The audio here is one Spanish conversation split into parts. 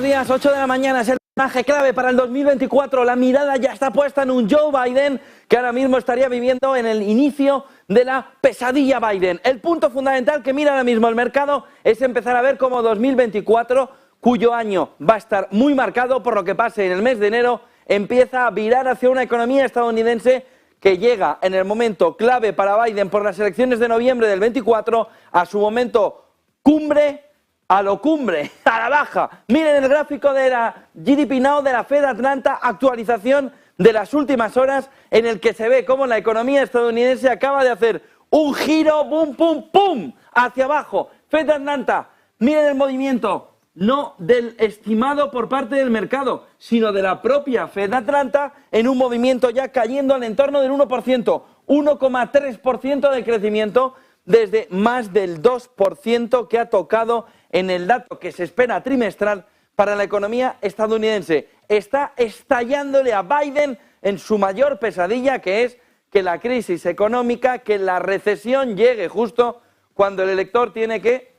días, 8 de la mañana, es el mensaje clave para el 2024. La mirada ya está puesta en un Joe Biden que ahora mismo estaría viviendo en el inicio de la pesadilla Biden. El punto fundamental que mira ahora mismo el mercado es empezar a ver cómo 2024, cuyo año va a estar muy marcado por lo que pase en el mes de enero, empieza a virar hacia una economía estadounidense que llega en el momento clave para Biden por las elecciones de noviembre del 24 a su momento cumbre, a lo cumbre, a la baja. Miren el gráfico de la GDP Now de la Fed Atlanta, actualización de las últimas horas, en el que se ve cómo la economía estadounidense acaba de hacer un giro, boom, pum, pum, hacia abajo. Fed Atlanta, miren el movimiento, no del estimado por parte del mercado, sino de la propia Fed Atlanta, en un movimiento ya cayendo al entorno del 1%, 1,3% de crecimiento, desde más del 2% que ha tocado en el dato que se espera trimestral para la economía estadounidense. Está estallándole a Biden en su mayor pesadilla, que es que la crisis económica, que la recesión llegue justo cuando el elector tiene que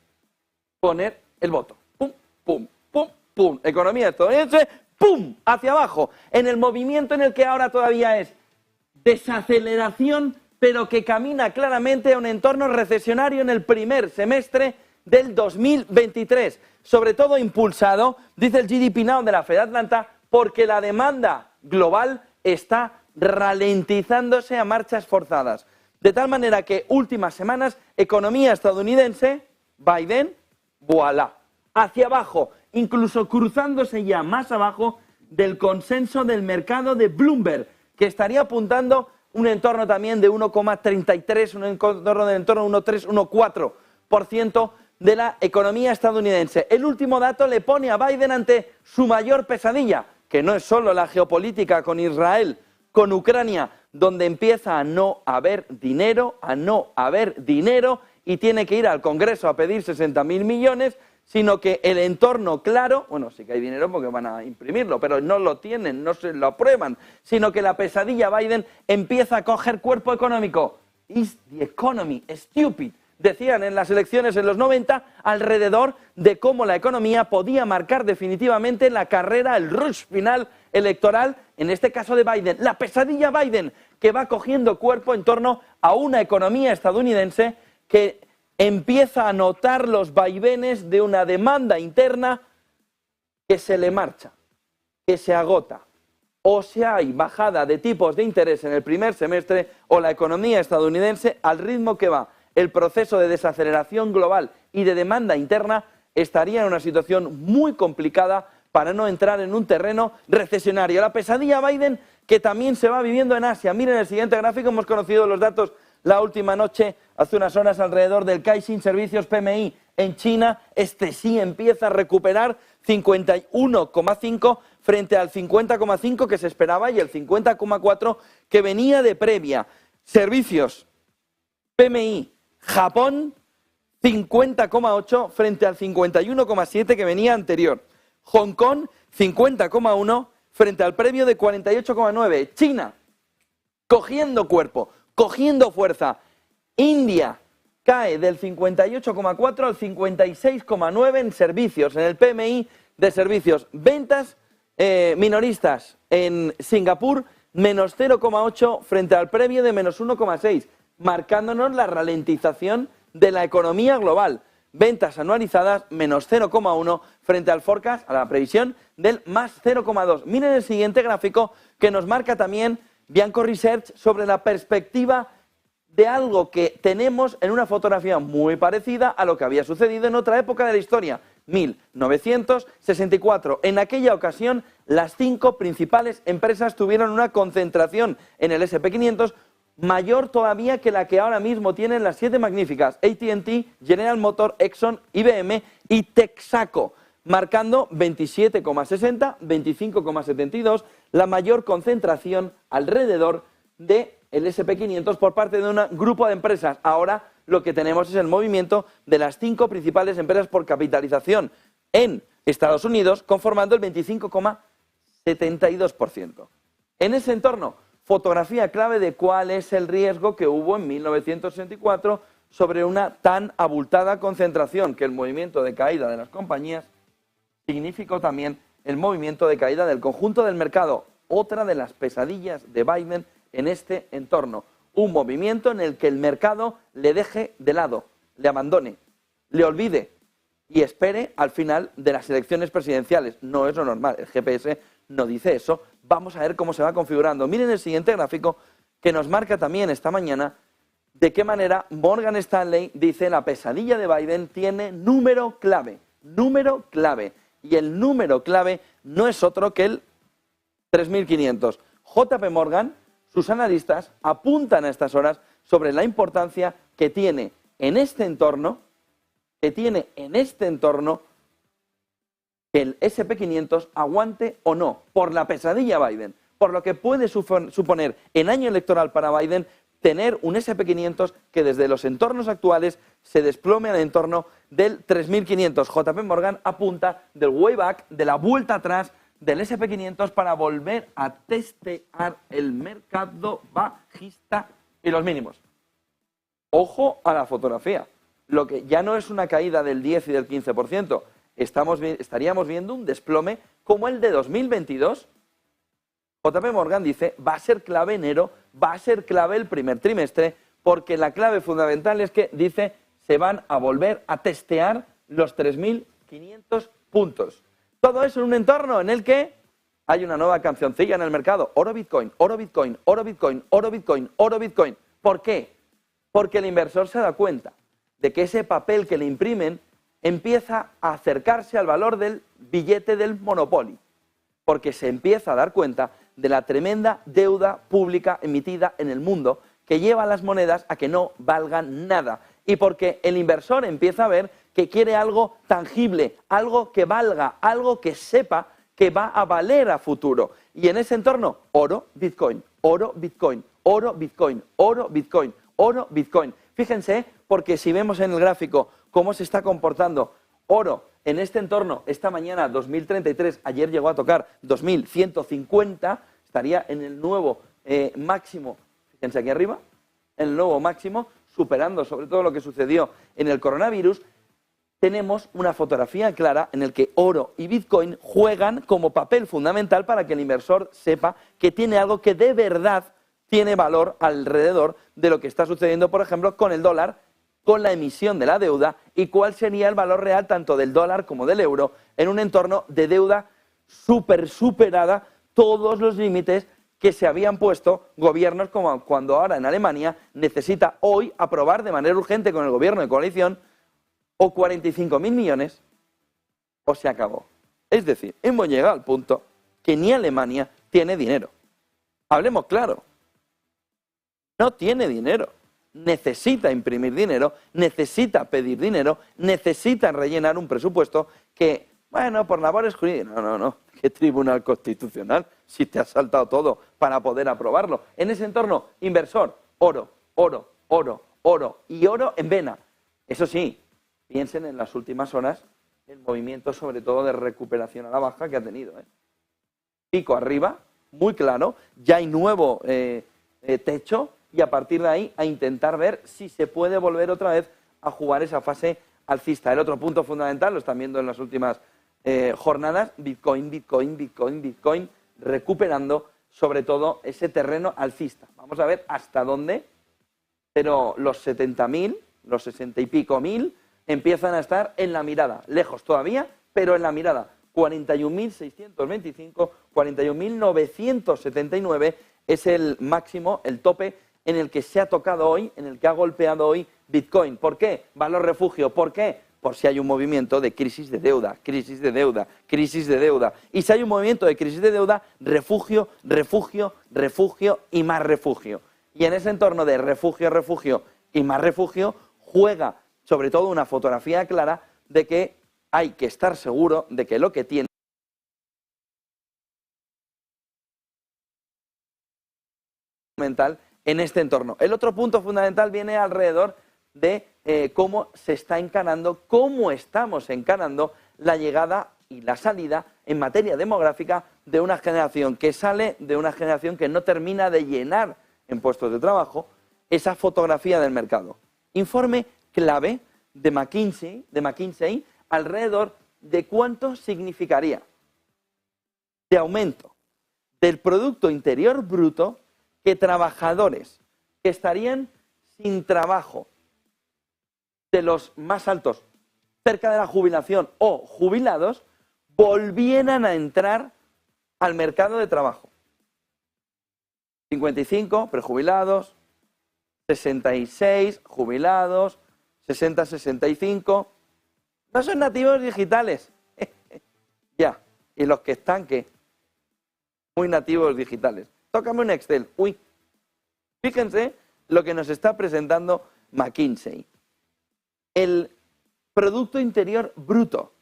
poner el voto. Pum, pum, pum, pum. Economía estadounidense, pum, hacia abajo. En el movimiento en el que ahora todavía es desaceleración, pero que camina claramente a un entorno recesionario en el primer semestre del 2023, sobre todo impulsado, dice el GDP Now de la Fed Atlanta, porque la demanda global está ralentizándose a marchas forzadas. De tal manera que últimas semanas, economía estadounidense, Biden, voilà, hacia abajo, incluso cruzándose ya más abajo del consenso del mercado de Bloomberg, que estaría apuntando un entorno también de 1,33, un entorno del entorno de 1,3, 1,4% de la economía estadounidense. El último dato le pone a Biden ante su mayor pesadilla, que no es solo la geopolítica con Israel, con Ucrania, donde empieza a no haber dinero y tiene que ir al Congreso a pedir 60.000 millones, sino que el entorno claro, bueno, sí que hay dinero porque van a imprimirlo, pero no lo tienen, no se lo aprueban, sino que la pesadilla Biden empieza a coger cuerpo económico. Is the economy stupid? Decían en las elecciones en los 90 alrededor de cómo la economía podía marcar definitivamente la carrera, el rush final electoral, en este caso de Biden. La pesadilla Biden, que va cogiendo cuerpo en torno a una economía estadounidense que empieza a notar los vaivenes de una demanda interna que se le marcha, que se agota. O si hay bajada de tipos de interés en el primer semestre, o la economía estadounidense, al ritmo que va el proceso de desaceleración global y de demanda interna, estaría en una situación muy complicada para no entrar en un terreno recesionario. La pesadilla Biden, que también se va viviendo en Asia. Miren el siguiente gráfico, hemos conocido los datos la última noche, hace unas horas, alrededor del Caixin Servicios PMI en China. Este sí empieza a recuperar 51,5 frente al 50,5 que se esperaba y el 50,4 que venía de previa. Servicios PMI Japón, 50,8 frente al 51,7 que venía anterior. Hong Kong, 50,1 frente al previo de 48,9. China, cogiendo cuerpo, cogiendo fuerza. India cae del 58,4 al 56,9 en servicios, en el PMI de servicios. Ventas minoristas en Singapur, menos 0,8 frente al previo de menos 1,6, marcándonos la ralentización de la economía global. Ventas anualizadas, menos 0,1 frente al forecast, a la previsión del más 0,2. Miren el siguiente gráfico que nos marca también Bianco Research sobre la perspectiva de algo que tenemos en una fotografía muy parecida a lo que había sucedido en otra época de la historia, 1964. En aquella ocasión, las 5 principales empresas tuvieron una concentración en el S&P 500 mayor todavía que la que ahora mismo tienen las 7 magníficas, AT&T, General Motors, Exxon, IBM y Texaco, marcando 27,60, 25,72, la mayor concentración alrededor del S&P 500 por parte de un grupo de empresas. Ahora lo que tenemos es el movimiento de las 5 principales empresas por capitalización en Estados Unidos, conformando el 25,72%. En ese entorno, fotografía clave de cuál es el riesgo que hubo en 1964 sobre una tan abultada concentración, que el movimiento de caída de las compañías significó también el movimiento de caída del conjunto del mercado. Otra de las pesadillas de Biden en este entorno. Un movimiento en el que el mercado le deje de lado, le abandone, le olvide y espere al final de las elecciones presidenciales. No es lo normal, el GPS no dice eso. Vamos a ver cómo se va configurando. Miren el siguiente gráfico que nos marca también esta mañana de qué manera Morgan Stanley dice la pesadilla de Biden tiene número clave. Número clave. Y el número clave no es otro que el 3.500. JP Morgan, sus analistas apuntan a estas horas sobre la importancia que tiene en este entorno, que el SP500 aguante o no, por la pesadilla Biden, por lo que puede suponer en año electoral para Biden tener un SP500 que desde los entornos actuales se desplome al entorno del 3.500. JP Morgan apunta del way back, de la vuelta atrás del SP500 para volver a testear el mercado bajista y los mínimos. Ojo a la fotografía. Lo que ya no es una caída del 10 y del 15%, estaríamos viendo un desplome como el de 2022. JP Morgan dice, va a ser clave enero, va a ser clave el primer trimestre, porque la clave fundamental es que, dice, se van a volver a testear los 3.500 puntos. Todo eso en un entorno en el que hay una nueva cancioncilla en el mercado. Oro, Bitcoin, oro, Bitcoin, oro, Bitcoin, oro, Bitcoin, oro, Bitcoin. ¿Por qué? Porque el inversor se da cuenta de que ese papel que le imprimen empieza a acercarse al valor del billete del Monopoly. Porque se empieza a dar cuenta de la tremenda deuda pública emitida en el mundo que lleva a las monedas a que no valgan nada. Y porque el inversor empieza a ver que quiere algo tangible, algo que valga, algo que sepa que va a valer a futuro. Y en ese entorno, oro, Bitcoin, oro, Bitcoin, oro, Bitcoin, oro, Bitcoin, oro, Bitcoin. Fíjense, porque si vemos en el gráfico cómo se está comportando oro en este entorno, esta mañana 2033, ayer llegó a tocar 2150, estaría en el nuevo máximo, fíjense aquí arriba, en el nuevo máximo, superando sobre todo lo que sucedió en el coronavirus. Tenemos una fotografía clara en la que oro y Bitcoin juegan como papel fundamental para que el inversor sepa que tiene algo que de verdad tiene valor alrededor de lo que está sucediendo, por ejemplo, con el dólar, con la emisión de la deuda y cuál sería el valor real tanto del dólar como del euro en un entorno de deuda superada todos los límites que se habían puesto gobiernos como cuando ahora en Alemania necesita hoy aprobar de manera urgente con el gobierno de coalición o 45.000 millones o se acabó. Es decir, hemos llegado al punto que ni Alemania tiene dinero. Hablemos claro. No tiene dinero. Necesita imprimir dinero, necesita pedir dinero, necesita rellenar un presupuesto que, bueno, por labores jurídicas. No. ¿Qué tribunal constitucional? Si te has saltado todo para poder aprobarlo. En ese entorno, inversor, oro y oro en vena. Eso sí, piensen en las últimas horas el movimiento sobre todo de recuperación a la baja que ha tenido. Pico arriba, muy claro, ya hay nuevo techo y a partir de ahí a intentar ver si se puede volver otra vez a jugar esa fase alcista. El otro punto fundamental, lo están viendo en las últimas jornadas, Bitcoin, recuperando sobre todo ese terreno alcista. Vamos a ver hasta dónde, pero los 70.000, los 60 y pico mil, empiezan a estar en la mirada, lejos todavía, pero en la mirada. 41.625, 41.979 es el máximo, el tope en el que se ha tocado hoy, en el que ha golpeado hoy Bitcoin. ¿Por qué? Valor refugio. ¿Por qué? Por si hay un movimiento de crisis de deuda. Y si hay un movimiento de crisis de deuda, refugio y más refugio. Y en ese entorno de refugio y más refugio, juega sobre todo una fotografía clara de que hay que estar seguro de que lo que tiene fundamental en este entorno. El otro punto fundamental viene alrededor de cómo se está encarando, cómo estamos encarando la llegada y la salida en materia demográfica de una generación que sale de una generación que no termina de llenar en puestos de trabajo esa fotografía del mercado. Informe clave de McKinsey alrededor de cuánto significaría de aumento del Producto Interior Bruto que trabajadores que estarían sin trabajo, de los más altos, cerca de la jubilación o jubilados, volvieran a entrar al mercado de trabajo. 55 prejubilados, 66 jubilados, 60-65. No son nativos digitales. Ya. ¿Y los que están qué? Muy nativos digitales. Tócame un Excel. Uy. Fíjense lo que nos está presentando McKinsey. El Producto Interior Bruto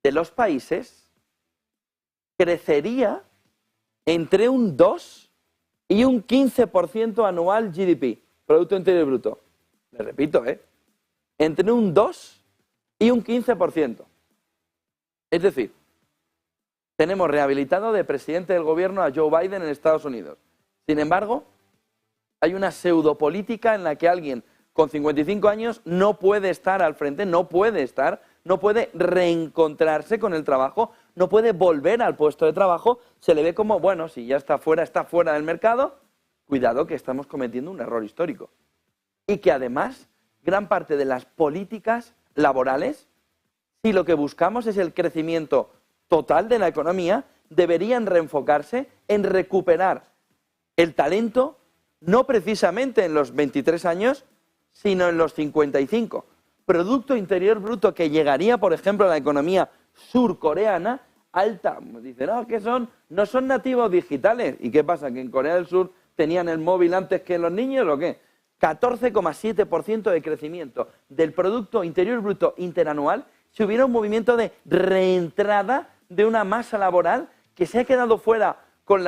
de los países crecería entre un 2 y un 15% anual GDP, Producto Interior Bruto. Le repito, entre un 2 y un 15%. Es decir, tenemos rehabilitado de presidente del gobierno a Joe Biden en Estados Unidos. Sin embargo, hay una pseudopolítica en la que alguien con 55 años no puede estar al frente, no puede reencontrarse con el trabajo, no puede volver al puesto de trabajo, se le ve como, bueno, si ya está fuera del mercado, cuidado que estamos cometiendo un error histórico. Y que además, gran parte de las políticas laborales, si lo que buscamos es el crecimiento total de la economía, deberían reenfocarse en recuperar el talento, no precisamente en los 23 años, sino en los 55. Producto Interior Bruto que llegaría, por ejemplo, a la economía surcoreana, alta. Dicen, no son nativos digitales. ¿Y qué pasa? ¿Que en Corea del Sur tenían el móvil antes que los niños o qué? 14,7% de crecimiento del Producto Interior Bruto interanual si hubiera un movimiento de reentrada de una masa laboral que se ha quedado fuera con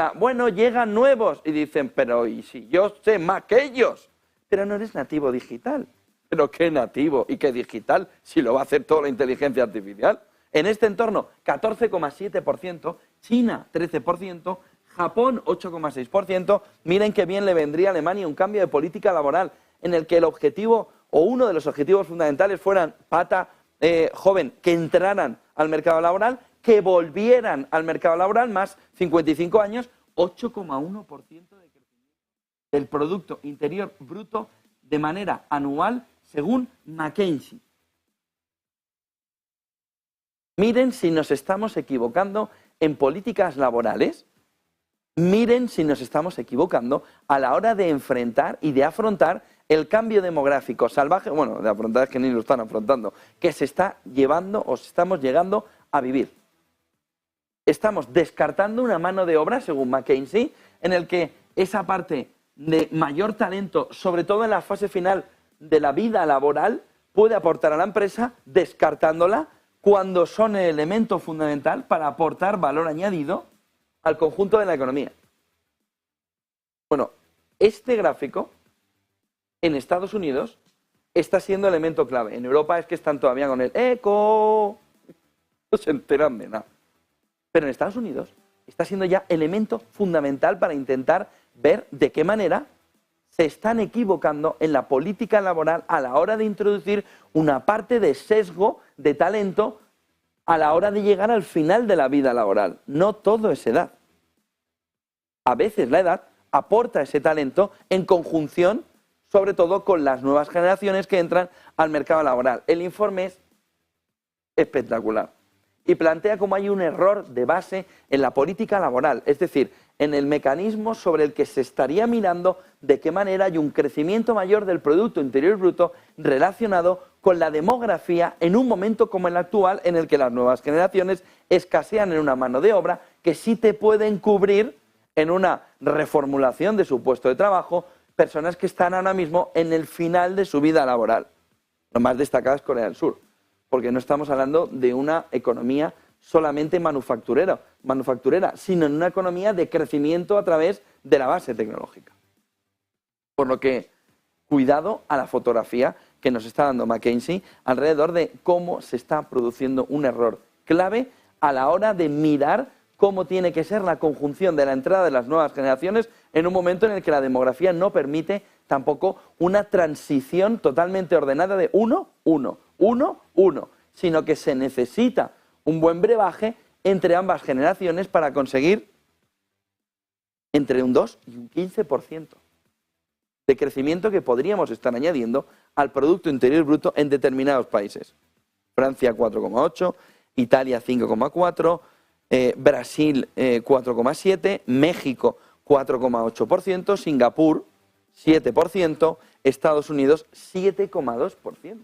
llegan nuevos. Y dicen, pero ¿y si yo sé más que ellos? Pero no eres nativo digital. ¿Pero qué nativo y qué digital si lo va a hacer toda la inteligencia artificial? En este entorno, 14,7%, China 13%, Japón 8,6%. Miren qué bien le vendría a Alemania un cambio de política laboral en el que el objetivo o uno de los objetivos fundamentales fueran joven, que entraran al mercado laboral, que volvieran al mercado laboral, más 55 años, 8,1% de crecimiento del Producto Interior Bruto de manera anual, según McKinsey. Miren si nos estamos equivocando en políticas laborales, miren si nos estamos equivocando a la hora de enfrentar y de afrontar el cambio demográfico salvaje, de afrontar es que ni lo están afrontando, que se está llevando o estamos llegando a vivir. Estamos descartando una mano de obra, según McKinsey, en el que esa parte de mayor talento, sobre todo en la fase final de la vida laboral, puede aportar a la empresa, descartándola cuando son el elemento fundamental para aportar valor añadido al conjunto de la economía. Bueno, este gráfico en Estados Unidos está siendo elemento clave. En Europa es que están todavía con el eco, no se enteran de nada. Pero en Estados Unidos está siendo ya elemento fundamental para intentar ver de qué manera se están equivocando en la política laboral a la hora de introducir una parte de sesgo de talento a la hora de llegar al final de la vida laboral. No todo es edad. A veces la edad aporta ese talento en conjunción, sobre todo con las nuevas generaciones que entran al mercado laboral. El informe es espectacular y plantea cómo hay un error de base en la política laboral, es decir, en el mecanismo sobre el que se estaría mirando de qué manera hay un crecimiento mayor del Producto Interior Bruto relacionado con la demografía en un momento como el actual en el que las nuevas generaciones escasean en una mano de obra que sí te pueden cubrir en una reformulación de su puesto de trabajo personas que están ahora mismo en el final de su vida laboral. Lo más destacado es Corea del Sur, porque no estamos hablando de una economía solamente manufacturera, sino en una economía de crecimiento a través de la base tecnológica. Por lo que, cuidado a la fotografía que nos está dando McKinsey alrededor de cómo se está produciendo un error clave a la hora de mirar cómo tiene que ser la conjunción de la entrada de las nuevas generaciones en un momento en el que la demografía no permite tampoco una transición totalmente ordenada de 1-1-1-1, sino que se necesita un buen brebaje entre ambas generaciones para conseguir entre un 2 y un 15% de crecimiento que podríamos estar añadiendo al Producto Interior Bruto en determinados países. Francia 4,8, Italia 5,4, Brasil 4,7, México 4,8%, Singapur 7%, Estados Unidos 7,2%.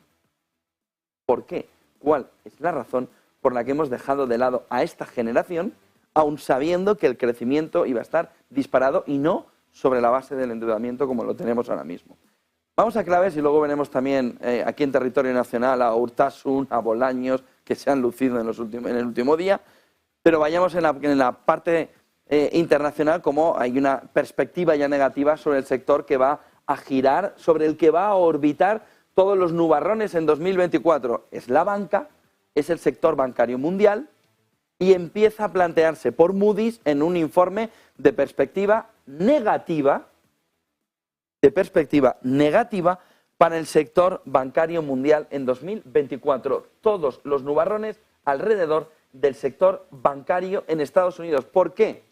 ¿Por qué? ¿Cuál es la razón por la que hemos dejado de lado a esta generación, aun sabiendo que el crecimiento iba a estar disparado y no sobre la base del endeudamiento como lo tenemos ahora mismo? Vamos a claves y luego veremos también aquí en territorio nacional a Urtasun, a Bolaños, que se han lucido en el último día, pero vayamos en la parte internacional, como hay una perspectiva ya negativa sobre el sector que va a girar, sobre el que va a orbitar todos los nubarrones en 2024. Es la banca, es el sector bancario mundial y empieza a plantearse por Moody's en un informe de perspectiva negativa para el sector bancario mundial en 2024. Todos los nubarrones alrededor del sector bancario en Estados Unidos. ¿Por qué?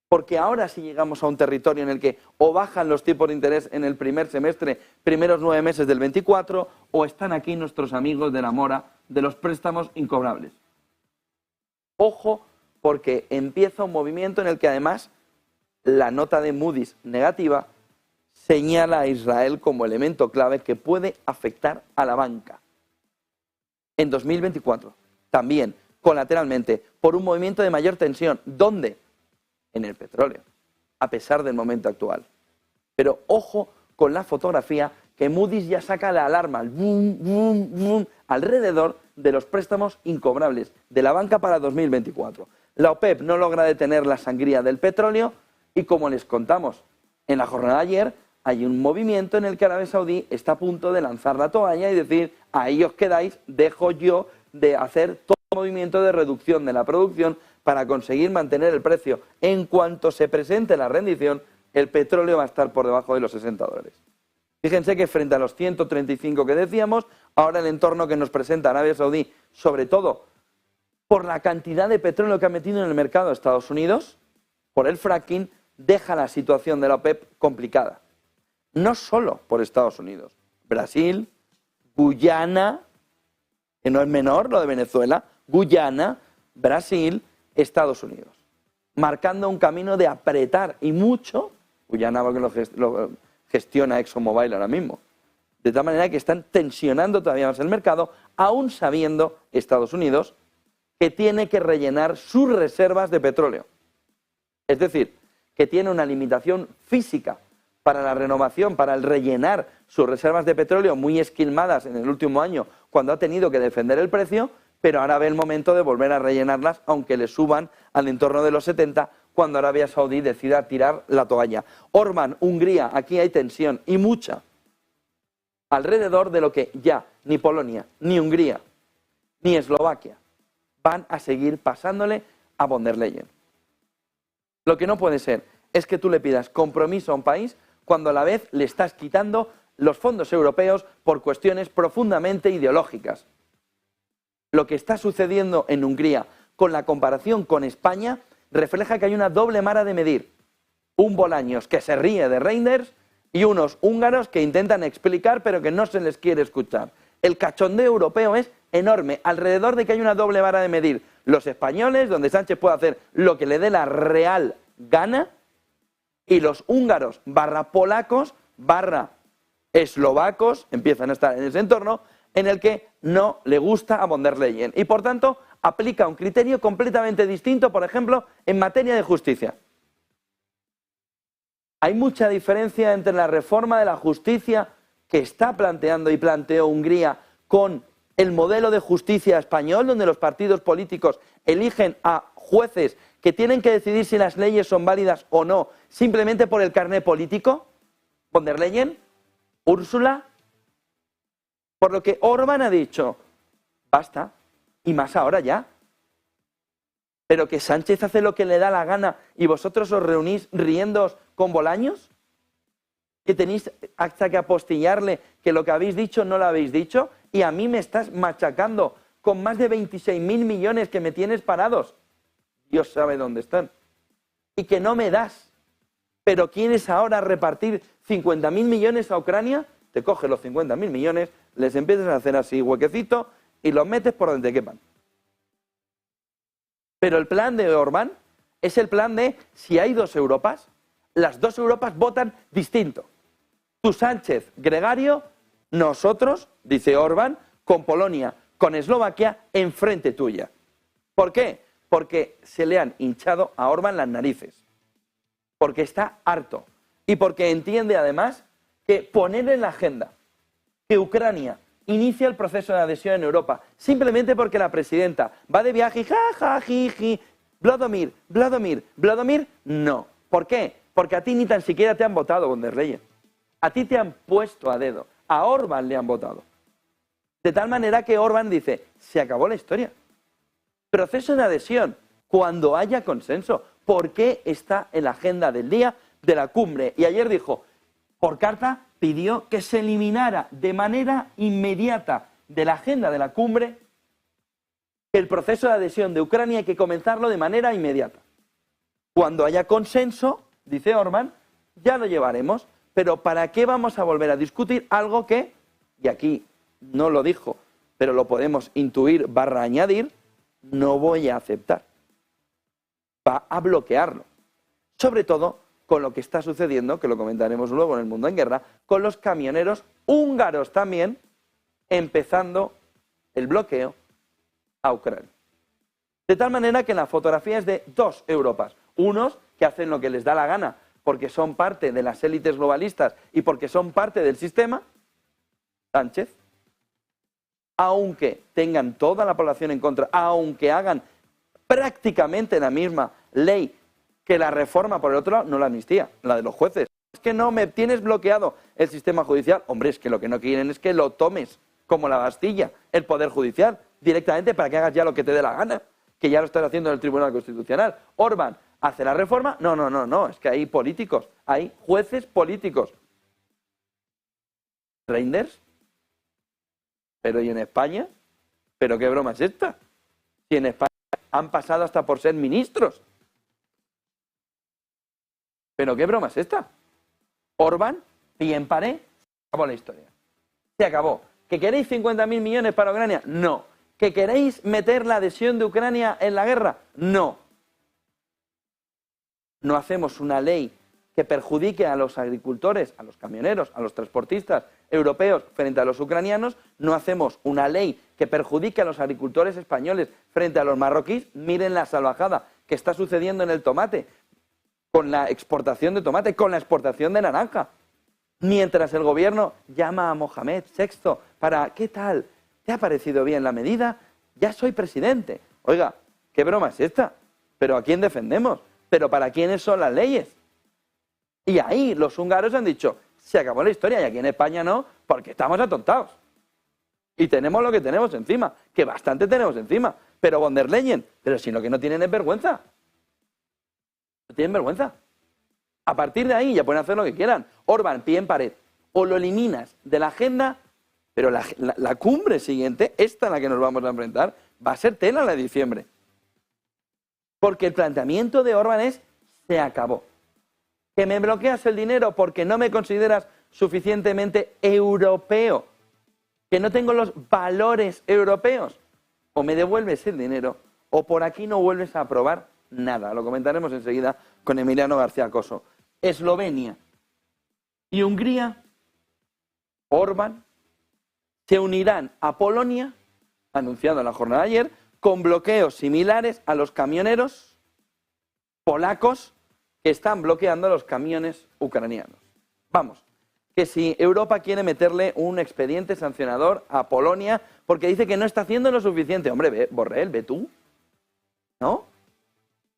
Porque ahora sí llegamos a un territorio en el que o bajan los tipos de interés en el primer semestre, primeros 9 meses del 24, o están aquí nuestros amigos de la mora de los préstamos incobrables. Ojo, porque empieza un movimiento en el que además la nota de Moody's negativa señala a Israel como elemento clave que puede afectar a la banca. En 2024, también, colateralmente, por un movimiento de mayor tensión. ¿Dónde? En el petróleo, a pesar del momento actual. Pero ojo con la fotografía, que Moody's ya saca la alarma, el boom, boom, boom, alrededor de los préstamos incobrables de la banca para 2024. La OPEP no logra detener la sangría del petróleo y, como les contamos en la jornada de ayer, hay un movimiento en el que Arabia Saudí está a punto de lanzar la toalla y decir: ahí os quedáis, dejo yo de hacer todo el movimiento de reducción de la producción para conseguir mantener el precio. En cuanto se presente la rendición, el petróleo va a estar por debajo de los $60. Fíjense que frente a los 135 que decíamos, ahora el entorno que nos presenta Arabia Saudí, sobre todo por la cantidad de petróleo que ha metido en el mercado de Estados Unidos, por el fracking, deja la situación de la OPEP complicada. No solo por Estados Unidos, Brasil, Guyana, que no es menor lo de Venezuela, Guyana, Brasil, Estados Unidos, marcando un camino de apretar y mucho. Guyana porque lo gestiona ExxonMobil ahora mismo, de tal manera que están tensionando todavía más el mercado, aún sabiendo Estados Unidos que tiene que rellenar sus reservas de petróleo. Es decir, que tiene una limitación física para la renovación, para el rellenar sus reservas de petróleo muy esquilmadas en el último año, cuando ha tenido que defender el precio, pero ahora ve el momento de volver a rellenarlas, aunque le suban al entorno de los 70, cuando Arabia Saudí decida tirar la toalla. Orbán, Hungría, aquí hay tensión, y mucha, alrededor de lo que ya ni Polonia, ni Hungría, ni Eslovaquia van a seguir pasándole a von der Leyen. Lo que no puede ser es que tú le pidas compromiso a un país cuando a la vez le estás quitando los fondos europeos por cuestiones profundamente ideológicas. Lo que está sucediendo en Hungría con la comparación con España refleja que hay una doble vara de medir. Un Bolaños que se ríe de Reinders y unos húngaros que intentan explicar pero que no se les quiere escuchar. El cachondeo europeo es enorme, alrededor de que hay una doble vara de medir. Los españoles, donde Sánchez puede hacer lo que le dé la real gana, y los húngaros / polacos / eslovacos empiezan a estar en ese entorno en el que no le gusta a von der Leyen y por tanto aplica un criterio completamente distinto, por ejemplo, en materia de justicia. Hay mucha diferencia entre la reforma de la justicia que está planteando y planteó Hungría con el modelo de justicia español, donde los partidos políticos eligen a jueces que tienen que decidir si las leyes son válidas o no, simplemente por el carné político. Von der Leyen, Úrsula. Por lo que Orbán ha dicho, basta, y más ahora ya. Pero que Sánchez hace lo que le da la gana y vosotros os reunís riéndoos con Bolaños, que tenéis hasta que apostillarle que lo que habéis dicho no lo habéis dicho. y a mí me estás machacando con más de 26.000 millones que me tienes parados. Dios sabe dónde están. Y que no me das. Pero quieres ahora repartir 50.000 millones a Ucrania, te coges los 50.000 millones, les empiezas a hacer así huequecito y los metes por donde te quepan. Pero el plan de Orbán es el plan de, si hay dos Europas, las dos Europas votan distinto. Tú, Sánchez, Gregario, nosotros, dice Orbán, con Polonia, con Eslovaquia, enfrente tuya. ¿Por qué? Porque se le han hinchado a Orbán las narices. Porque está harto. Y porque entiende además que poner en la agenda que Ucrania inicia el proceso de adhesión en Europa, simplemente porque la presidenta va de viaje y jiji, Vladimir, no. ¿Por qué? Porque a ti ni tan siquiera te han votado, von der Leyen. A ti te han puesto a dedo. A Orbán le han votado. De tal manera que Orbán dice, se acabó la historia. Proceso de adhesión, cuando haya consenso. ¿Por qué está en la agenda del día de la cumbre? Y ayer dijo, por carta pidió que se eliminara de manera inmediata de la agenda de la cumbre el proceso de adhesión de Ucrania, hay que comenzarlo de manera inmediata. Cuando haya consenso, dice Orbán, ya lo llevaremos. Pero ¿para qué vamos a volver a discutir algo que, y aquí no lo dijo, pero lo podemos intuir / añadir, no voy a aceptar? Va a bloquearlo. Sobre todo con lo que está sucediendo, que lo comentaremos luego en El Mundo en Guerra, con los camioneros húngaros también, empezando el bloqueo a Ucrania. De tal manera que la fotografía es de dos Europas. Unos que hacen lo que les da la gana, porque son parte de las élites globalistas y porque son parte del sistema, Sánchez, aunque tengan toda la población en contra, aunque hagan prácticamente la misma ley que la reforma, por el otro lado, no la amnistía, la de los jueces. Es que no me tienes bloqueado el sistema judicial. Hombre, es que lo que no quieren es que lo tomes como la Bastilla, el Poder Judicial, directamente para que hagas ya lo que te dé la gana, que ya lo estás haciendo en el Tribunal Constitucional. Orbán hace la reforma, no, es que hay políticos, hay jueces políticos. Reinders, pero ¿y en España? ¿Pero qué broma es esta? Si en España han pasado hasta por ser ministros. ¿Pero qué broma es esta? Orbán, bien paré, se acabó la historia. Se acabó. ¿Que queréis 50.000 millones para Ucrania? No. ¿Que queréis meter la adhesión de Ucrania en la guerra? No. No hacemos una ley que perjudique a los agricultores, a los camioneros, a los transportistas europeos frente a los ucranianos. No hacemos una ley que perjudique a los agricultores españoles frente a los marroquíes. Miren la salvajada que está sucediendo en el tomate, con la exportación de tomate, con la exportación de naranja. Mientras el gobierno llama a Mohamed VI para, ¿qué tal? ¿Te ha parecido bien la medida? Ya soy presidente. Oiga, ¿qué broma es esta? ¿Pero a quién defendemos? ¿Pero para quiénes son las leyes? Y ahí los húngaros han dicho, se acabó la historia, y aquí en España no, porque estamos atontados. Y tenemos lo que tenemos encima, que bastante tenemos encima. Pero von der Leyen, pero si lo que no tienen es vergüenza. No tienen vergüenza. A partir de ahí ya pueden hacer lo que quieran. Orbán, pie en pared. O lo eliminas de la agenda, pero la cumbre siguiente, esta en la que nos vamos a enfrentar, va a ser tela la de diciembre. Porque el planteamiento de Orbán es, se acabó. Que me bloqueas el dinero porque no me consideras suficientemente europeo. Que no tengo los valores europeos. O me devuelves el dinero, o por aquí no vuelves a aprobar nada. Lo comentaremos enseguida con Emiliano García Coso. Eslovenia y Hungría, Orbán, se unirán a Polonia, anunciado en la jornada de ayer, con bloqueos similares a los camioneros polacos que están bloqueando los camiones ucranianos. Vamos, que si Europa quiere meterle un expediente sancionador a Polonia porque dice que no está haciendo lo suficiente. Hombre, Borrell, ve tú, ¿no?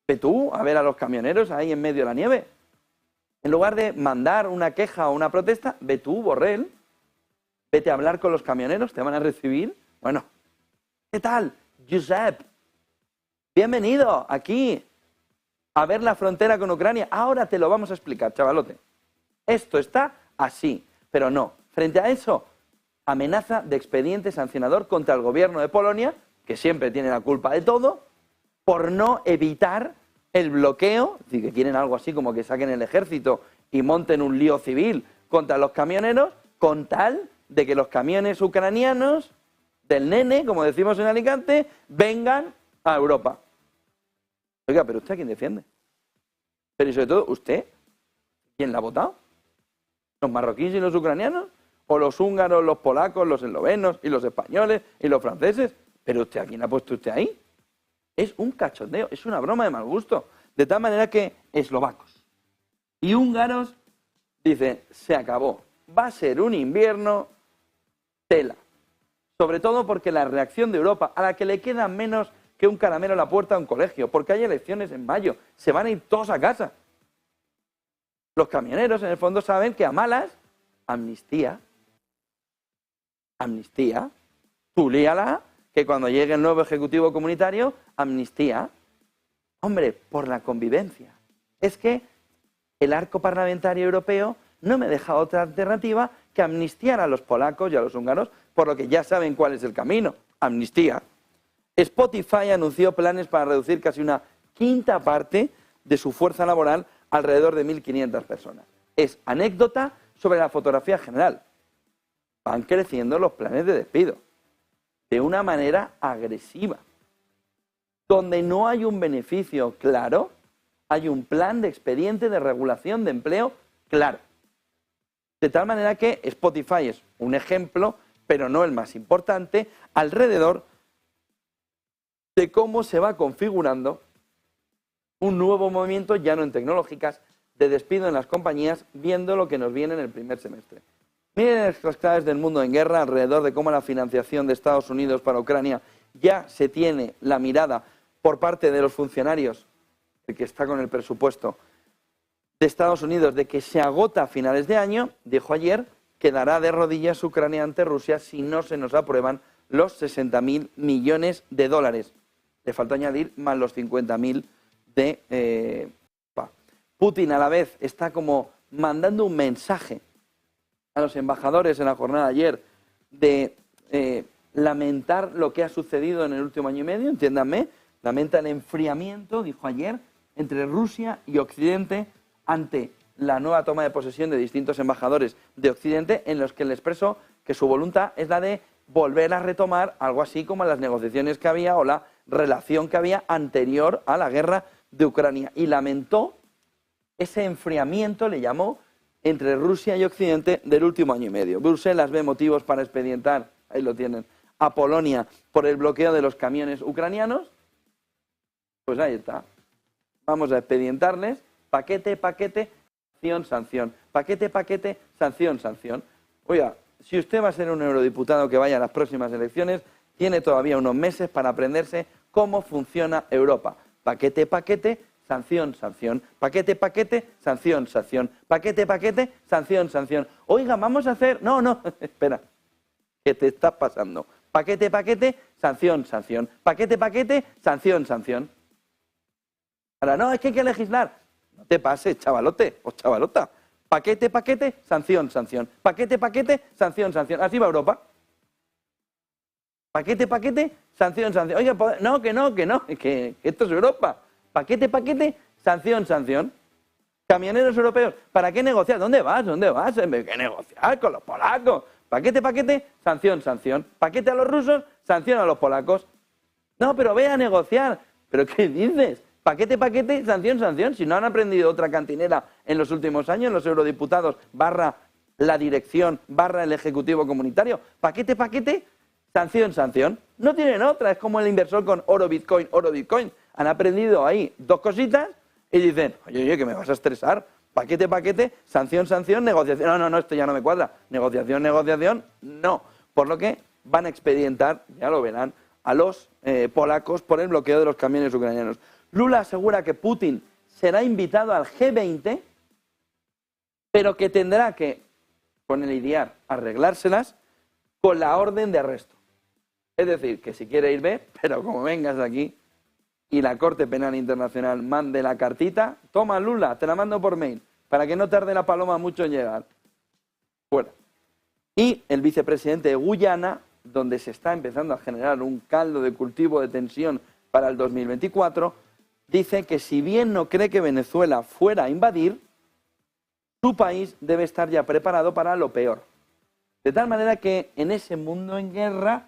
Ve tú a ver a los camioneros ahí en medio de la nieve. En lugar de mandar una queja o una protesta, ve tú, Borrell, vete a hablar con los camioneros, te van a recibir. Bueno, ¿qué tal, Josep? Bienvenido aquí a ver la frontera con Ucrania. Ahora te lo vamos a explicar, chavalote. Esto está así, pero no. Frente a eso, amenaza de expediente sancionador contra el gobierno de Polonia, que siempre tiene la culpa de todo, por no evitar el bloqueo, es decir, que quieren algo así como que saquen el ejército y monten un lío civil contra los camioneros, con tal de que los camiones ucranianos del nene, como decimos en Alicante, vengan a Europa. Oiga, pero ¿usted a quién defiende? Pero y sobre todo, ¿usted? ¿Quién la ha votado? ¿Los marroquíes y los ucranianos? ¿O los húngaros, los polacos, los eslovenos y los españoles y los franceses? ¿Pero usted a quién ha puesto usted ahí? Es un cachondeo, es una broma de mal gusto. De tal manera que eslovacos y húngaros dicen, se acabó. Va a ser un invierno tela. Sobre todo porque la reacción de Europa, a la que le queda menos que un caramelo a la puerta de un colegio, porque hay elecciones en mayo, se van a ir todos a casa. Los camioneros, en el fondo, saben que a malas, amnistía, tú líala, que cuando llegue el nuevo Ejecutivo Comunitario, amnistía. Hombre, por la convivencia. Es que el arco parlamentario europeo no me deja otra alternativa que amnistiar a los polacos y a los húngaros, por lo que ya saben cuál es el camino, amnistía. Spotify anunció planes para reducir casi una quinta parte de su fuerza laboral, alrededor de 1.500 personas. Es anécdota sobre la fotografía general. Van creciendo los planes de despido de una manera agresiva. Donde no hay un beneficio claro, hay un plan de expediente de regulación de empleo claro. De tal manera que Spotify es un ejemplo, pero no el más importante, alrededor de cómo se va configurando un nuevo movimiento, ya no en tecnológicas, de despido en las compañías, viendo lo que nos viene en el primer semestre. Miren las claves del mundo en guerra alrededor de cómo la financiación de Estados Unidos para Ucrania ya se tiene la mirada por parte de los funcionarios, el que está con el presupuesto de Estados Unidos, de que se agota a finales de año, dijo ayer, quedará de rodillas Ucrania ante Rusia si no se nos aprueban los 60.000 millones de dólares. Le falta añadir más los 50.000 de Putin a la vez está como mandando un mensaje a los embajadores en la jornada de ayer de lamentar lo que ha sucedido en el último año y medio, entiéndanme, lamenta el enfriamiento, dijo ayer, entre Rusia y Occidente ante la nueva toma de posesión de distintos embajadores de Occidente, en los que le expresó que su voluntad es la de volver a retomar algo así como las negociaciones que había o la relación que había anterior a la guerra de Ucrania. Y lamentó ese enfriamiento, le llamó, entre Rusia y Occidente del último año y medio. Bruselas ve motivos para expedientar, ahí lo tienen, a Polonia por el bloqueo de los camiones ucranianos. Pues ahí está. Vamos a expedientarles paquete, paquete, sanción, sanción. Paquete, paquete, sanción, sanción. Oiga, si usted va a ser un eurodiputado que vaya a las próximas elecciones, tiene todavía unos meses para aprenderse cómo funciona Europa. Paquete, paquete, sanción, sanción. Paquete, paquete, sanción, sanción. Paquete, paquete, sanción, sanción. Oiga, vamos a hacer... No, no, espera. ¿Qué te está pasando? Paquete, paquete, sanción, sanción. Paquete, paquete, sanción, sanción. Ahora, no, es que hay que legislar. No te pases, chavalote o chavalota. Paquete, paquete, sanción, sanción. Paquete, paquete, sanción, sanción. Así va Europa. Paquete, paquete, sanción, sanción. Oiga, no, que esto es Europa. Paquete, paquete, sanción, sanción. Camioneros europeos, ¿para qué negociar? ¿Dónde vas? ¿Dónde vas? ¿Qué negociar con los polacos? Paquete, paquete, sanción, sanción. Paquete a los rusos, sanción a los polacos. No, pero ve a negociar. ¿Pero qué dices? Paquete, paquete, sanción, sanción. Si no han aprendido otra cantinera en los últimos años, los eurodiputados, barra la dirección, barra el Ejecutivo Comunitario. Paquete, paquete, sanción, sanción. No tienen otra. Es como el inversor con oro, bitcoin, oro, bitcoin. Han aprendido ahí dos cositas y dicen, oye, que me vas a estresar. Paquete, paquete, sanción, sanción, negociación. No, esto ya no me cuadra. Negociación, negociación, no. Por lo que van a expedientar, ya lo verán, a los polacos por el bloqueo de los camiones ucranianos. Lula asegura que Putin será invitado al G20, pero que tendrá que, con el IDIAR, arreglárselas con la orden de arresto. Es decir, que si quiere ir, ve, pero como vengas de aquí y la Corte Penal Internacional mande la cartita, toma Lula, te la mando por mail, para que no tarde la paloma mucho en llegar. Fuera. Y el vicepresidente de Guyana, donde se está empezando a generar un caldo de cultivo de tensión para el 2024, dice que si bien no cree que Venezuela fuera a invadir, su país debe estar ya preparado para lo peor. De tal manera que en ese mundo en guerra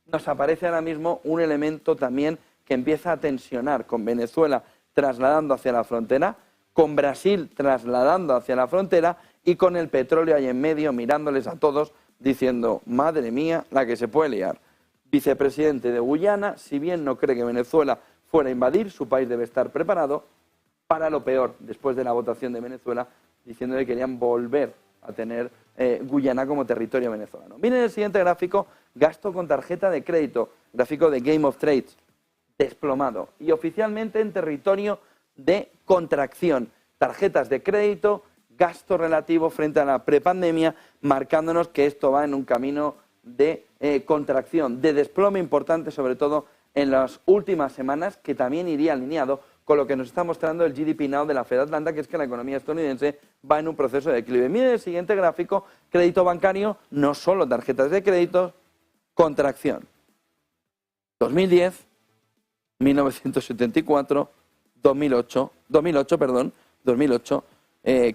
nos aparece ahora mismo un elemento también que empieza a tensionar, con Venezuela trasladando hacia la frontera, con Brasil trasladando hacia la frontera y con el petróleo ahí en medio mirándoles a todos diciendo, madre mía, la que se puede liar. Vicepresidente de Guyana, si bien no cree que Venezuela fuera a invadir, su país debe estar preparado para lo peor después de la votación de Venezuela, diciendo que querían volver a tener Guyana como territorio venezolano. Miren el siguiente gráfico, gasto con tarjeta de crédito, gráfico de Game of Trades, desplomado y oficialmente en territorio de contracción. Tarjetas de crédito, gasto relativo frente a la prepandemia, marcándonos que esto va en un camino de contracción, de desplome importante, sobre todo en las últimas semanas, que también iría alineado con lo que nos está mostrando el GDP Now de la Fed Atlanta, que es que la economía estadounidense va en un proceso de declive. Miren el siguiente gráfico, crédito bancario, no solo tarjetas de crédito, contracción. 2010, 1974, 2008,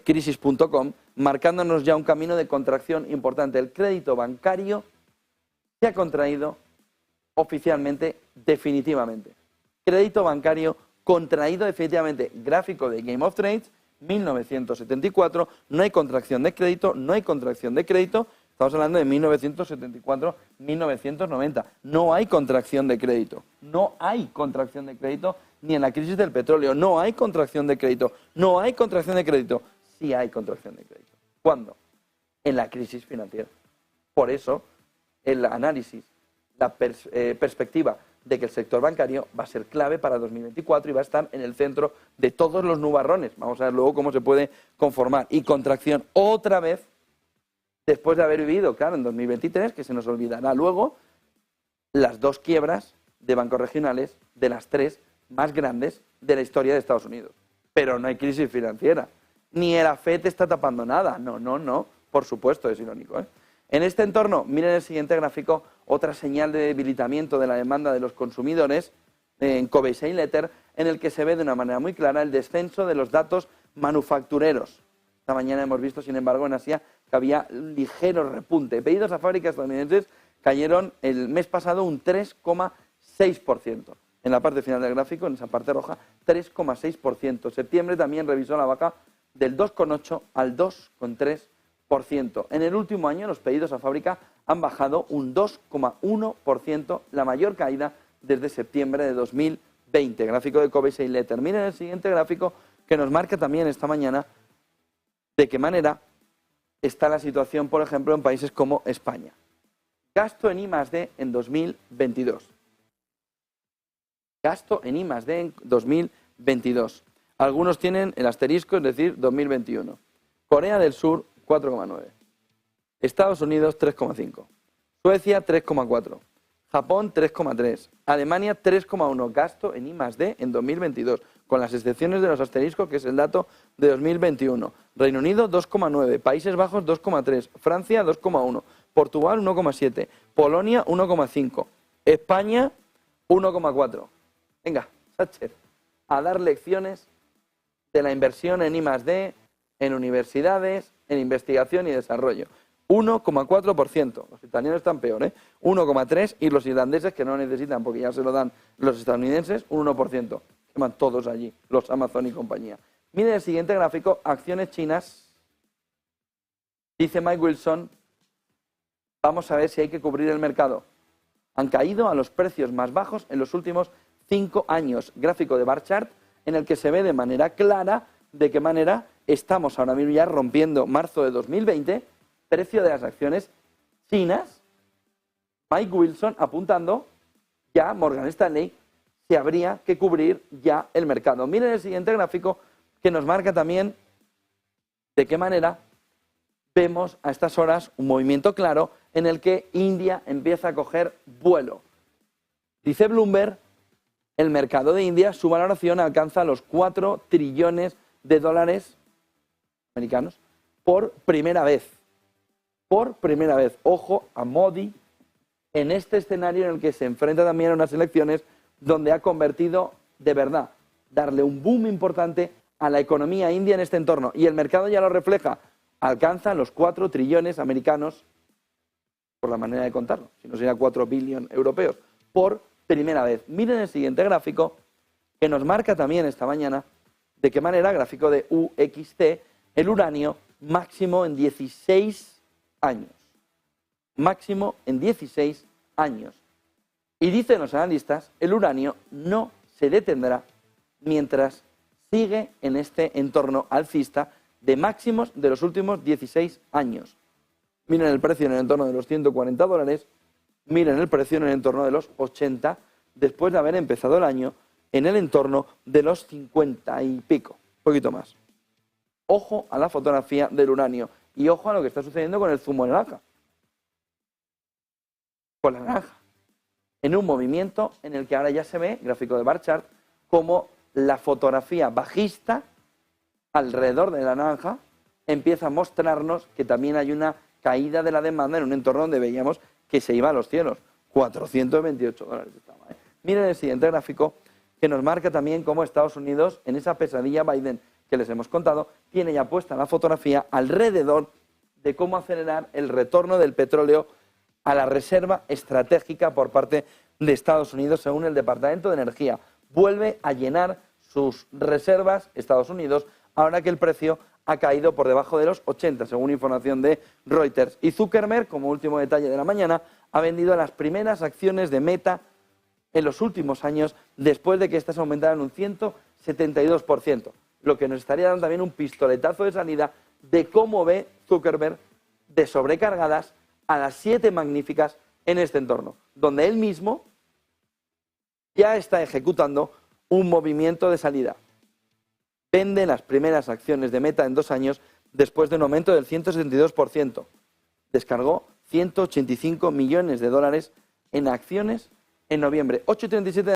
crisis.com, marcándonos ya un camino de contracción importante. El crédito bancario se ha contraído oficialmente, definitivamente. Crédito bancario contraído definitivamente. Gráfico de Game of Trades, 1974, no hay contracción de crédito, no hay contracción de crédito. Estamos hablando de 1974-1990. No hay contracción de crédito. No hay contracción de crédito ni en la crisis del petróleo. No hay contracción de crédito. No hay contracción de crédito. Sí hay contracción de crédito. ¿Cuándo? En la crisis financiera. Por eso, el análisis, la perspectiva de que el sector bancario va a ser clave para 2024 y va a estar en el centro de todos los nubarrones. Vamos a ver luego cómo se puede conformar. Y contracción otra vez, después de haber vivido, claro, en 2023, que se nos olvidará luego, las dos quiebras de bancos regionales de las tres más grandes de la historia de Estados Unidos. Pero no hay crisis financiera. Ni la FED está tapando nada. No. Por supuesto, es irónico, ¿eh? En este entorno, miren el siguiente gráfico, otra señal de debilitamiento de la demanda de los consumidores en Kobe Letter, en el que se ve de una manera muy clara el descenso de los datos manufactureros. Esta mañana hemos visto, sin embargo, en Asia que había un ligero repunte. Pedidos a fábricas estadounidenses cayeron el mes pasado un 3,6%. En la parte final del gráfico, en esa parte roja, 3,6%. Septiembre también revisó la baja del 2,8 al 2,3%. En el último año los pedidos a fábrica han bajado un 2,1%, la mayor caída desde septiembre de 2020. Gráfico de Kobe Letter. Miren el siguiente gráfico que nos marca también esta mañana de qué manera está la situación, por ejemplo, en países como España. Gasto en I+D en 2022. Gasto en I+D en 2022. Algunos tienen el asterisco, es decir, 2021. Corea del Sur, 4,9. Estados Unidos, 3,5. Suecia, 3,4. Japón, 3,3. Alemania, 3,1. Gasto en I+D en 2022, con las excepciones de los asteriscos, que es el dato de 2021. Reino Unido, 2,9. Países Bajos, 2,3. Francia, 2,1. Portugal, 1,7. Polonia, 1,5. España, 1,4. Venga, Sánchez, a dar lecciones de la inversión en I+D, en universidades, en investigación y desarrollo. 1,4%. Los italianos están peor, ¿eh? 1,3%. Y los irlandeses, que no necesitan porque ya se lo dan los estadounidenses, un 1%. Que van todos allí, los Amazon y compañía. Miren el siguiente gráfico, acciones chinas. Dice Mike Wilson, vamos a ver si hay que cubrir el mercado. Han caído a los precios más bajos en los últimos 5 años. Gráfico de bar chart en el que se ve de manera clara de qué manera estamos ahora mismo ya rompiendo marzo de 2020, precio de las acciones chinas. Mike Wilson apuntando ya Morgan Stanley se habría que cubrir ya el mercado. Miren el siguiente gráfico que nos marca también de qué manera vemos a estas horas un movimiento claro en el que India empieza a coger vuelo. Dice Bloomberg, el mercado de India, su valoración alcanza los 4 trillones de dólares americanos por primera vez. por primera vez. Ojo a Modi en este escenario en el que se enfrenta también a unas elecciones donde ha convertido, de verdad, darle un boom importante a la economía india en este entorno. Y el mercado ya lo refleja. Alcanza los 4 trillones americanos, por la manera de contarlo, si no sería 4 billones europeos, por primera vez. Miren el siguiente gráfico, que nos marca también esta mañana de qué manera, gráfico de UXT, el uranio máximo en 16 años. Máximo en 16 años. Y dicen los analistas, el uranio no se detendrá mientras sigue en este entorno alcista de máximos de los últimos 16 años. Miren el precio en el entorno de los $140, miren el precio en el entorno de los 80, después de haber empezado el año en el entorno de los 50 y pico, un poquito más. Ojo a la fotografía del uranio y ojo a lo que está sucediendo con el zumo de naranja. Con la naranja. En un movimiento en el que ahora ya se ve, gráfico de bar chart, como la fotografía bajista alrededor de la naranja empieza a mostrarnos que también hay una caída de la demanda en un entorno donde veíamos que se iba a los cielos. $428 estaba. Miren el siguiente gráfico que nos marca también cómo Estados Unidos, en esa pesadilla Biden que les hemos contado, tiene ya puesta la fotografía alrededor de cómo acelerar el retorno del petróleo a la reserva estratégica por parte de Estados Unidos, según el Departamento de Energía. Vuelve a llenar sus reservas Estados Unidos, ahora que el precio ha caído por debajo de los 80, según información de Reuters. Y Zuckerberg, como último detalle de la mañana, ha vendido las primeras acciones de Meta en los últimos años, después de que estas aumentaran un 172%, lo que nos estaría dando también un pistoletazo de salida de cómo ve Zuckerberg de sobrecargadas a las 7 magníficas en este entorno, donde él mismo ya está ejecutando un movimiento de salida. Vende las primeras acciones de Meta en 2 años después de un aumento del 172%. Descargó $185 millones en acciones en noviembre. 8:37